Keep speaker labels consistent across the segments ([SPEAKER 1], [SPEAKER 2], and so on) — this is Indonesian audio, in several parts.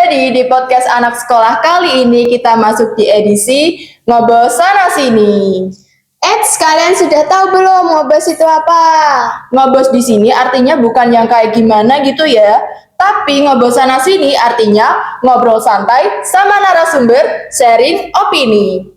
[SPEAKER 1] Jadi di podcast anak sekolah kali ini kita masuk di edisi Ngobos Sana Sini.
[SPEAKER 2] Kalian sudah tahu belum ngobos itu apa?
[SPEAKER 1] Ngobos di sini artinya bukan yang kayak gimana gitu ya. Tapi ngobos sana sini artinya ngobrol santai sama narasumber sharing opini.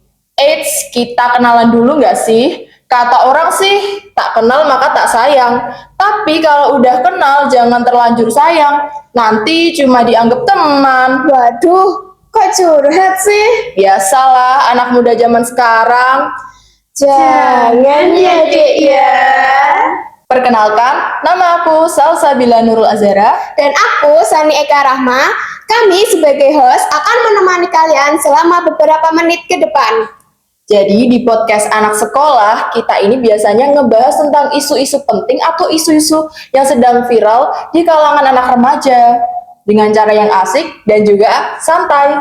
[SPEAKER 1] Kita kenalan dulu nggak sih? Kata orang sih, tak kenal maka tak sayang. Tapi kalau udah kenal jangan terlanjur sayang. Nanti cuma dianggap teman.
[SPEAKER 2] Waduh, kok curhat sih?
[SPEAKER 1] Biasalah anak muda zaman sekarang.
[SPEAKER 2] Jangan ya dek ya.
[SPEAKER 1] Perkenalkan, nama aku Salsabila Nurul Azhara.
[SPEAKER 2] Dan aku Sani Eka Rahma. Kami sebagai host akan menemani kalian selama beberapa menit ke depan.
[SPEAKER 1] Jadi di podcast anak sekolah, kita ini biasanya ngebahas tentang isu-isu penting atau isu-isu yang sedang viral di kalangan anak remaja. Dengan cara yang asik dan juga santai.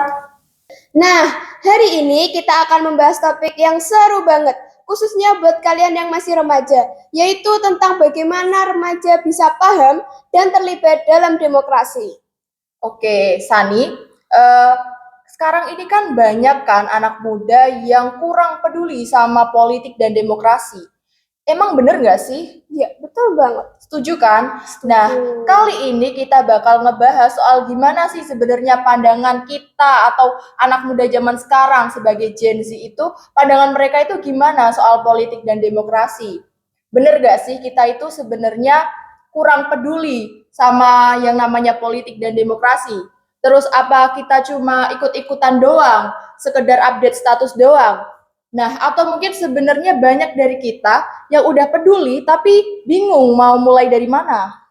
[SPEAKER 2] Nah, hari ini kita akan membahas topik yang seru banget, khususnya buat kalian yang masih remaja, yaitu tentang bagaimana remaja bisa paham dan terlibat dalam demokrasi.
[SPEAKER 1] Oke, Sani, sekarang ini kan banyak kan anak muda yang kurang peduli sama politik dan demokrasi. Emang bener nggak sih?
[SPEAKER 2] Ya, betul banget.
[SPEAKER 1] Setuju kan? Nah, kali ini kita bakal ngebahas soal gimana sih sebenarnya pandangan kita atau anak muda zaman sekarang sebagai Gen Z itu, pandangan mereka itu gimana soal politik dan demokrasi. Bener gak sih kita itu sebenarnya kurang peduli sama yang namanya politik dan demokrasi? Terus apa kita cuma ikut-ikutan doang, sekedar update status doang? Nah, atau mungkin sebenarnya banyak dari kita yang udah peduli tapi bingung mau mulai dari mana.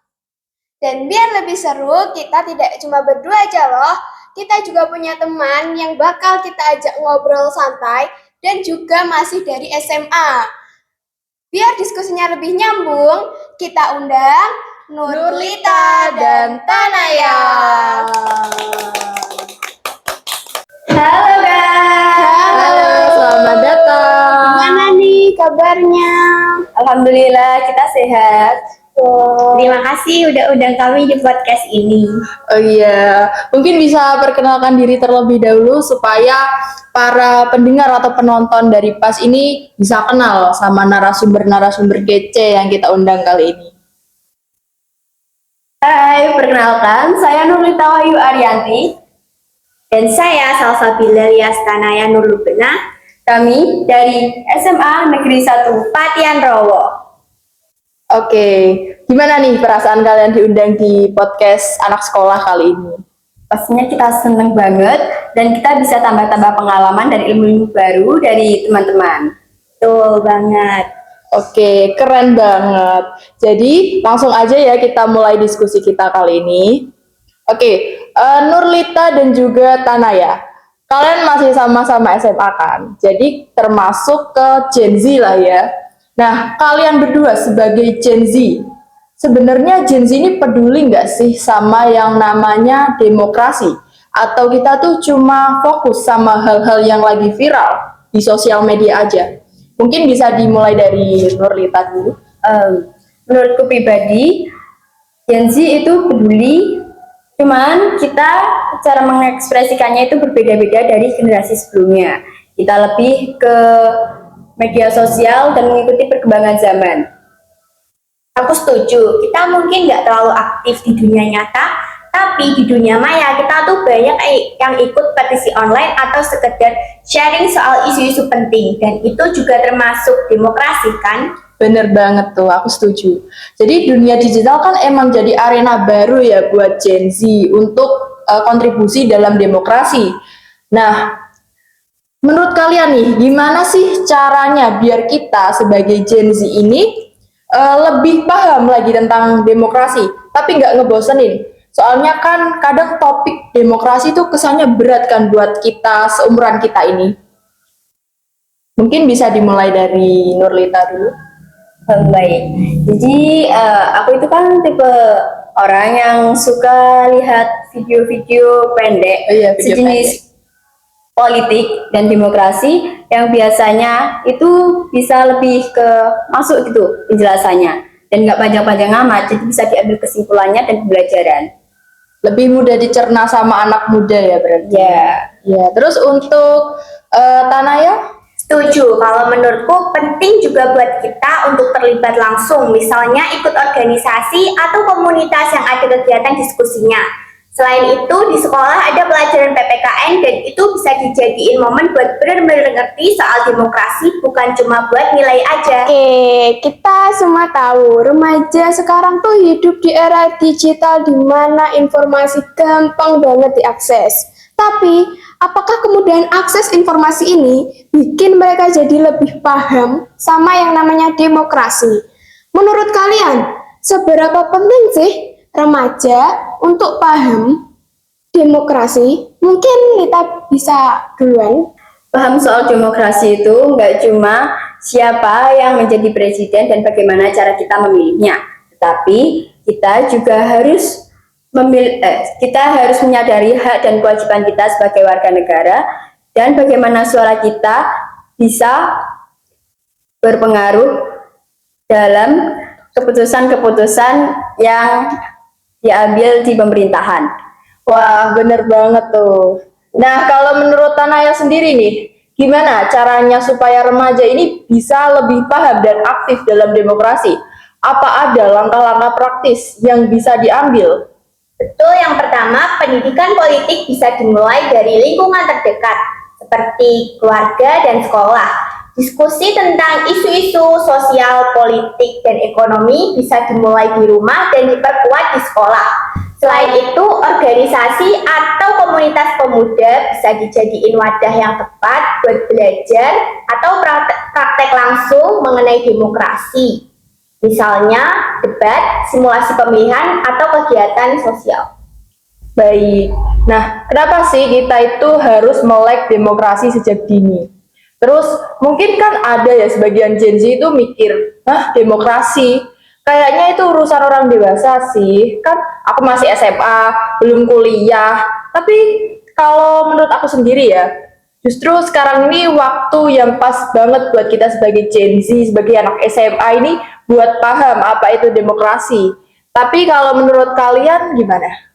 [SPEAKER 2] Dan biar lebih seru, kita tidak cuma berdua aja loh. Kita juga punya teman yang bakal kita ajak ngobrol santai dan juga masih dari SMA. Biar diskusinya lebih nyambung, kita undang Nurlita dan Tanaya.
[SPEAKER 3] Halo guys.
[SPEAKER 1] Halo, selamat datang.
[SPEAKER 2] Gimana nih kabarnya?
[SPEAKER 3] Alhamdulillah kita sehat. Terima kasih udah undang kami di podcast ini.
[SPEAKER 1] Oh iya, mungkin bisa perkenalkan diri terlebih dahulu supaya para pendengar atau penonton dari PAS ini bisa kenal sama narasumber-narasumber kece yang kita undang kali ini.
[SPEAKER 3] Hai, perkenalkan saya Nurlita Wahyu Arianti dan saya Salsabila Tanaya Nurlubena. Kami dari SMA Negeri 1 Patian Rowo.
[SPEAKER 1] Oke, gimana nih perasaan kalian diundang di podcast anak sekolah kali ini?
[SPEAKER 3] Pastinya kita seneng banget dan kita bisa tambah-tambah pengalaman dan ilmu baru dari teman-teman. Betul banget.
[SPEAKER 1] Oke, keren banget. Jadi langsung aja ya kita mulai diskusi kita kali ini. Oke, Nurlita dan juga Tanaya. Kalian masih sama-sama SMA kan? Jadi termasuk ke Gen Z lah ya. Nah, kalian berdua sebagai Gen Z, sebenarnya Gen Z ini peduli nggak sih sama yang namanya demokrasi? Atau kita tuh cuma fokus sama hal-hal yang lagi viral di sosial media aja? Mungkin bisa dimulai dari Nurlita dulu.
[SPEAKER 3] Menurutku pribadi, Gen Z itu peduli, cuman kita cara mengekspresikannya itu berbeda-beda dari generasi sebelumnya. Kita lebih ke media sosial dan mengikuti perkembangan zaman. Aku setuju, kita mungkin nggak terlalu aktif di dunia nyata, tapi di dunia maya kita tuh banyak yang ikut petisi online atau sekedar sharing soal isu-isu penting, dan itu juga termasuk demokrasi kan?
[SPEAKER 1] Bener banget tuh, aku setuju. Jadi dunia digital kan emang jadi arena baru ya buat Gen Z untuk kontribusi dalam demokrasi. Nah, menurut kalian nih, gimana sih caranya biar kita sebagai Gen Z ini lebih paham lagi tentang demokrasi, tapi nggak ngebosenin? Soalnya kan kadang topik demokrasi itu kesannya berat kan buat kita seumuran kita ini. Mungkin bisa dimulai dari Nurlita dulu.
[SPEAKER 3] Baik, jadi aku itu kan tipe orang yang suka lihat video-video pendek, sejenis politik dan demokrasi yang biasanya itu bisa lebih ke masuk gitu penjelasannya dan nggak panjang-panjang amat, jadi bisa diambil kesimpulannya dan pembelajaran.
[SPEAKER 1] Lebih mudah dicerna sama anak muda ya berarti.
[SPEAKER 3] Ya,
[SPEAKER 1] Ya, terus untuk Tanaya?
[SPEAKER 4] Setuju, kalau menurutku penting juga buat kita untuk terlibat langsung, misalnya ikut organisasi atau komunitas yang ada kegiatan diskusinya. Selain itu, di sekolah ada pelajaran PPKN dan itu bisa dijadiin momen buat benar-benar ngerti soal demokrasi, bukan cuma buat nilai aja.
[SPEAKER 2] Kita semua tahu remaja sekarang tuh hidup di era digital di mana informasi gampang banget diakses. Tapi, apakah kemudahan akses informasi ini bikin mereka jadi lebih paham sama yang namanya demokrasi? Menurut kalian, seberapa penting sih remaja untuk paham demokrasi? Mungkin kita bisa duluan.
[SPEAKER 3] paham soal demokrasi itu nggak cuma siapa yang menjadi presiden dan bagaimana cara kita memilihnya, tetapi kita juga harus kita harus menyadari hak dan kewajiban kita sebagai warga negara dan bagaimana suara kita bisa berpengaruh dalam keputusan-keputusan yang diambil di pemerintahan.
[SPEAKER 1] Wah, bener banget tuh. Nah, kalau menurut Tanaya sendiri nih, gimana caranya supaya remaja ini bisa lebih paham dan aktif dalam demokrasi? Apa ada langkah-langkah praktis yang bisa diambil?
[SPEAKER 4] Betul, yang pertama, pendidikan politik bisa dimulai dari lingkungan terdekat, seperti keluarga dan sekolah. Diskusi tentang isu-isu sosial, politik, dan ekonomi bisa dimulai di rumah dan diperkuat di sekolah. Selain itu, organisasi atau komunitas pemuda bisa dijadiin wadah yang tepat buat belajar atau praktek langsung mengenai demokrasi. Misalnya, debat, simulasi pemilihan, atau kegiatan sosial.
[SPEAKER 1] Baik. Nah, kenapa sih kita itu harus melek demokrasi sejak dini? Terus, mungkin kan ada ya sebagian Gen Z itu mikir, demokrasi? Kayaknya itu urusan orang dewasa sih. Kan aku masih SMA, belum kuliah. Tapi kalau menurut aku sendiri ya, justru sekarang ini waktu yang pas banget buat kita sebagai Gen Z, sebagai anak SMA ini buat paham apa itu demokrasi. Tapi kalau menurut kalian gimana?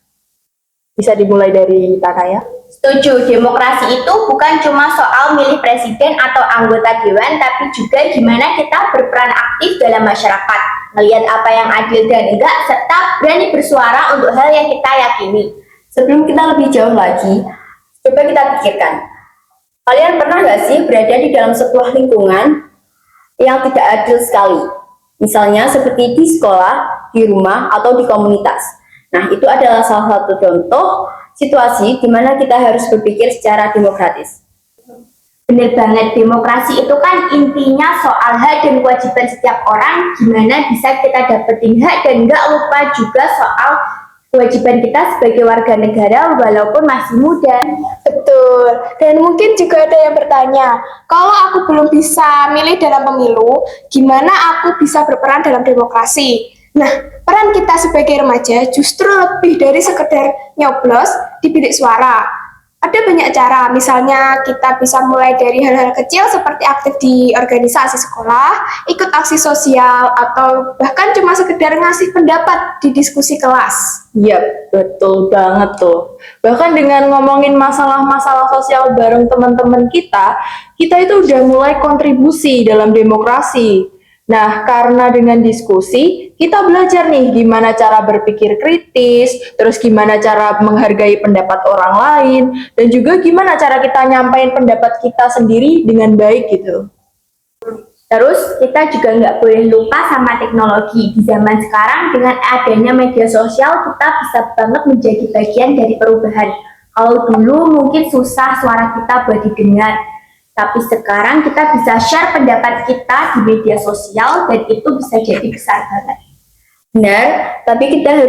[SPEAKER 1] Bisa dimulai dari Tanaya?
[SPEAKER 4] Setuju, demokrasi itu bukan cuma soal milih presiden atau anggota dewan, tapi juga gimana kita berperan aktif dalam masyarakat, melihat apa yang adil dan enggak, serta berani bersuara untuk hal yang kita yakini.
[SPEAKER 3] Sebelum kita lebih jauh lagi, coba kita pikirkan, kalian pernah nggak sih berada di dalam sebuah lingkungan yang tidak adil sekali? Misalnya seperti di sekolah, di rumah, atau di komunitas. Nah, itu adalah salah satu contoh situasi di mana kita harus berpikir secara demokratis.
[SPEAKER 4] Bener banget, demokrasi itu kan intinya soal hak dan kewajiban setiap orang, gimana bisa kita dapetin hak dan nggak lupa juga soal kewajiban kita sebagai warga negara walaupun masih muda.
[SPEAKER 2] Betul. Dan mungkin juga ada yang bertanya, kalau aku belum bisa milih dalam pemilu, gimana aku bisa berperan dalam demokrasi? Nah, peran kita sebagai remaja justru lebih dari sekedar nyoblos di bilik suara. Ada banyak cara, misalnya kita bisa mulai dari hal-hal kecil seperti aktif di organisasi sekolah, ikut aksi sosial, atau bahkan cuma sekedar ngasih pendapat di diskusi kelas.
[SPEAKER 1] Yap, betul banget tuh. Bahkan dengan ngomongin masalah-masalah sosial bareng teman-teman kita itu udah mulai kontribusi dalam demokrasi. Nah, karena dengan diskusi, kita belajar nih gimana cara berpikir kritis, terus gimana cara menghargai pendapat orang lain, dan juga gimana cara kita nyampaikan pendapat kita sendiri dengan baik gitu.
[SPEAKER 4] Terus kita juga nggak boleh lupa sama teknologi. Di zaman sekarang dengan adanya media sosial kita bisa banget menjadi bagian dari perubahan. Kalau dulu mungkin susah suara kita buat didengar, tapi sekarang kita bisa share pendapat kita di media sosial dan itu bisa jadi besar banget.
[SPEAKER 3] Benar, tapi kita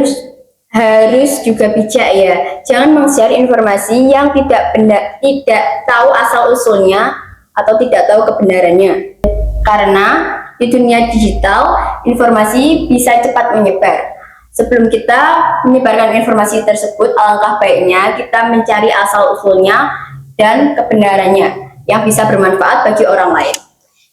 [SPEAKER 3] harus juga bijak ya. Jangan meng-share informasi yang tidak tahu asal usulnya atau tidak tahu kebenarannya. Karena di dunia digital, informasi bisa cepat menyebar. Sebelum kita menyebarkan informasi tersebut, alangkah baiknya kita mencari asal usulnya dan kebenarannya yang bisa bermanfaat bagi orang lain.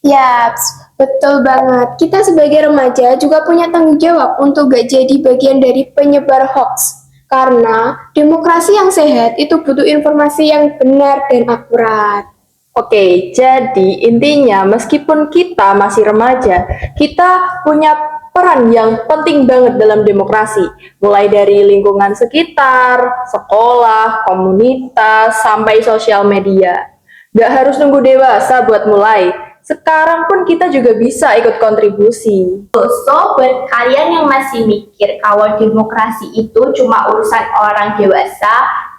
[SPEAKER 2] Yaps, betul banget. Kita sebagai remaja juga punya tanggung jawab untuk gak jadi bagian dari penyebar hoax. Karena demokrasi yang sehat itu butuh informasi yang benar dan akurat.
[SPEAKER 1] Oke, jadi intinya meskipun kita masih remaja, kita punya peran yang penting banget dalam demokrasi. Mulai dari lingkungan sekitar, sekolah, komunitas, sampai sosial media. Gak harus nunggu dewasa buat mulai. Sekarang pun kita juga bisa ikut kontribusi.
[SPEAKER 4] So, buat kalian yang masih mikir kalau demokrasi itu cuma urusan orang dewasa,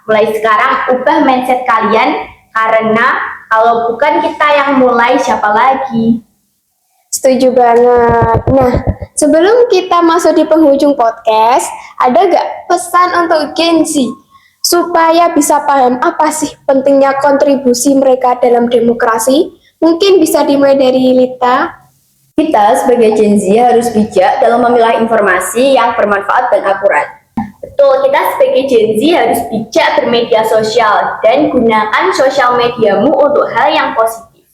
[SPEAKER 4] mulai sekarang ubah mindset kalian, karena kalau bukan kita yang mulai, siapa lagi?
[SPEAKER 2] Setuju banget. Nah, sebelum kita masuk di penghujung podcast, ada gak pesan untuk Gen Z supaya bisa paham apa sih pentingnya kontribusi mereka dalam demokrasi? Mungkin bisa dimulai dari Lita.
[SPEAKER 3] Kita sebagai Gen Z harus bijak dalam memilah informasi yang bermanfaat dan akurat.
[SPEAKER 4] Betul, kita sebagai Gen Z harus bijak bermedia sosial dan gunakan sosial mediamu untuk hal yang positif.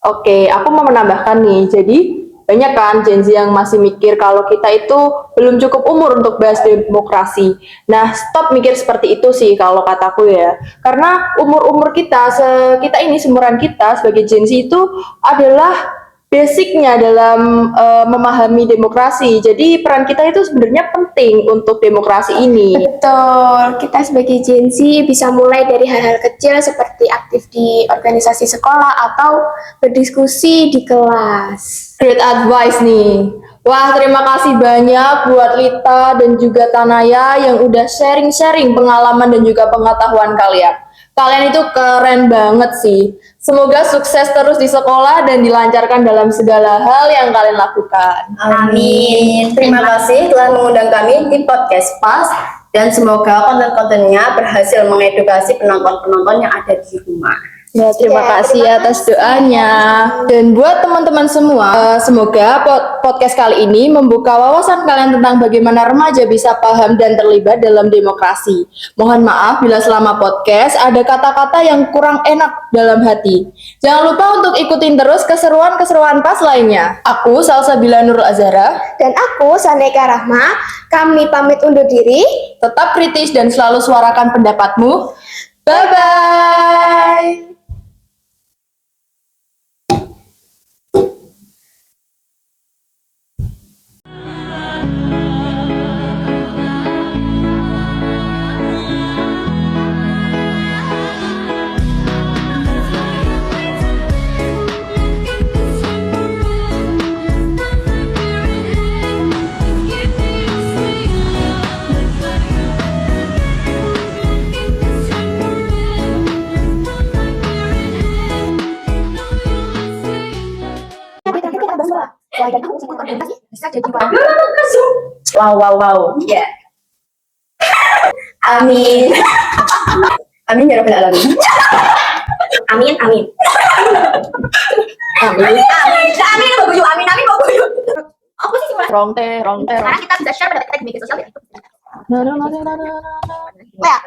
[SPEAKER 1] Oke, aku mau menambahkan nih. Jadi, banyak kan Gen Z yang masih mikir kalau kita itu belum cukup umur untuk bahas demokrasi. Nah, stop mikir seperti itu sih kalau kataku ya. Karena umur-umur kita, kita ini, seumuran kita sebagai Gen Z itu adalah basicnya dalam memahami demokrasi. Jadi peran kita itu sebenarnya penting untuk demokrasi ini.
[SPEAKER 2] Betul, kita sebagai Gen Z bisa mulai dari hal-hal kecil seperti aktif di organisasi sekolah atau berdiskusi di kelas.
[SPEAKER 1] Great advice nih. Wah, terima kasih banyak buat Lita dan juga Tanaya yang udah sharing-sharing pengalaman dan juga pengetahuan kalian. Kalian itu keren banget sih. Semoga sukses terus di sekolah dan dilancarkan dalam segala hal yang kalian lakukan.
[SPEAKER 3] Amin. Terima kasih telah mengundang kami di podcast PAS dan semoga konten-kontennya berhasil mengedukasi penonton-penonton yang ada di rumah.
[SPEAKER 1] Ya, terima kasih atas doanya. Dan buat teman-teman semua, semoga podcast kali ini membuka wawasan kalian tentang bagaimana remaja bisa paham dan terlibat dalam demokrasi. Mohon maaf bila selama podcast ada kata-kata yang kurang enak dalam hati. Jangan lupa untuk ikutin terus keseruan-keseruan PAS lainnya. Aku Salsabila Nurul Azhara.
[SPEAKER 2] Dan aku Saneka Rahma, kami pamit undur diri.
[SPEAKER 1] Tetap kritis dan selalu suarakan pendapatmu. Bye-bye.
[SPEAKER 3] Wow. Ya. Amin. Amin ya rabbal alamin.
[SPEAKER 4] Amin.
[SPEAKER 1] Amin.
[SPEAKER 4] Amin. Aku sih cuma
[SPEAKER 1] Rong teh.
[SPEAKER 4] sekarang kita bisa share pendapat kita di media sosial.
[SPEAKER 2] Oh ya,